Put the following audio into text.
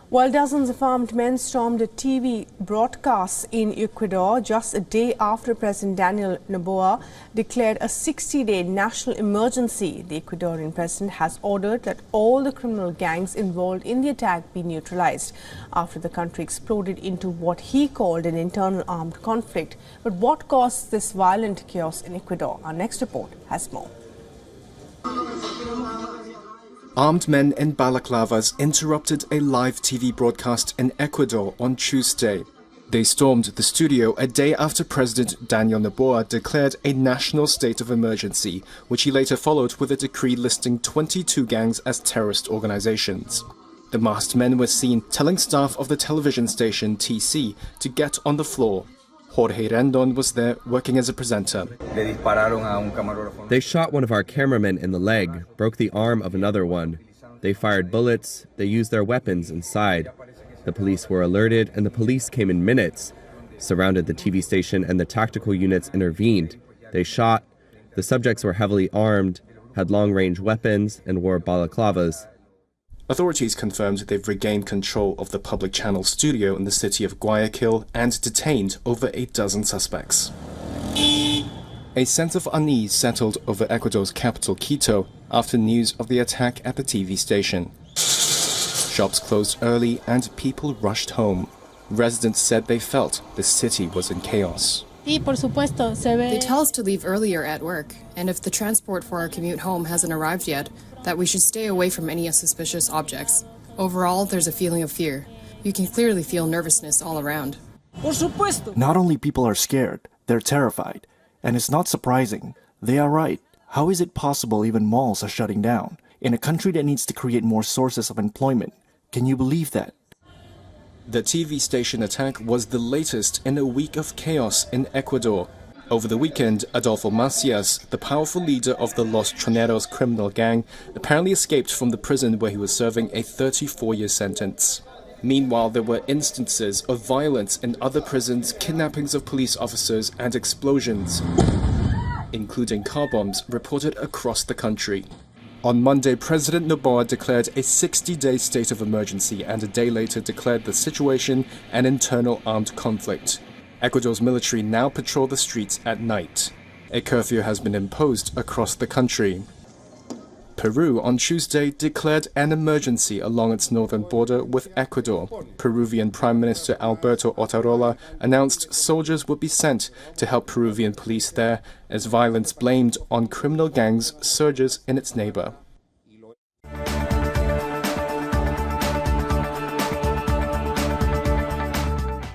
While dozens of armed men stormed a TV broadcast in Ecuador just a day after President Daniel Noboa declared a 60-day national emergency, the Ecuadorian president has ordered that all the criminal gangs involved in the attack be neutralized after the country exploded into what he called an internal armed conflict. But what caused this violent chaos in Ecuador? Our next report has more. Armed men in balaclavas interrupted a live TV broadcast in Ecuador on Tuesday. They stormed the studio a day after President Daniel Noboa declared a national state of emergency, which he later followed with a decree listing 22 gangs as terrorist organizations. The masked men were seen telling staff of the television station TC to get on the floor. Jorge Rendon was there working as a presenter. They shot one of our cameramen in the leg, broke the arm of another one. They fired bullets, they used their weapons inside. The police were alerted and the police came in minutes, surrounded the TV station and the tactical units intervened. They shot. The subjects were heavily armed, had long-range weapons and wore balaclavas. Authorities confirmed they've regained control of the public channel studio in the city of Guayaquil and detained over a dozen suspects. A sense of unease settled over Ecuador's capital, Quito, after news of the attack at the TV station. Shops closed early and people rushed home. Residents said they felt the city was in chaos. They tell us to leave earlier at work, and if the transport for our commute home hasn't arrived yet, that we should stay away from any suspicious objects. Overall, there's a feeling of fear. You can clearly feel nervousness all around. Not only people are scared, they're terrified. And it's not surprising. They are right. How is it possible even malls are shutting down? In a country that needs to create more sources of employment. Can you believe that? The TV station attack was the latest in a week of chaos in Ecuador. Over the weekend, Adolfo Macias, the powerful leader of the Los Choneros criminal gang, apparently escaped from the prison where he was serving a 34-year sentence. Meanwhile, there were instances of violence in other prisons, kidnappings of police officers and explosions, including car bombs reported across the country. On Monday, President Noboa declared a 60-day state of emergency and a day later declared the situation an internal armed conflict. Ecuador's military now patrol the streets at night. A curfew has been imposed across the country. Peru on Tuesday declared an emergency along its northern border with Ecuador. Peruvian Prime Minister Alberto Otarola announced soldiers would be sent to help Peruvian police there as violence blamed on criminal gangs surges in its neighbor.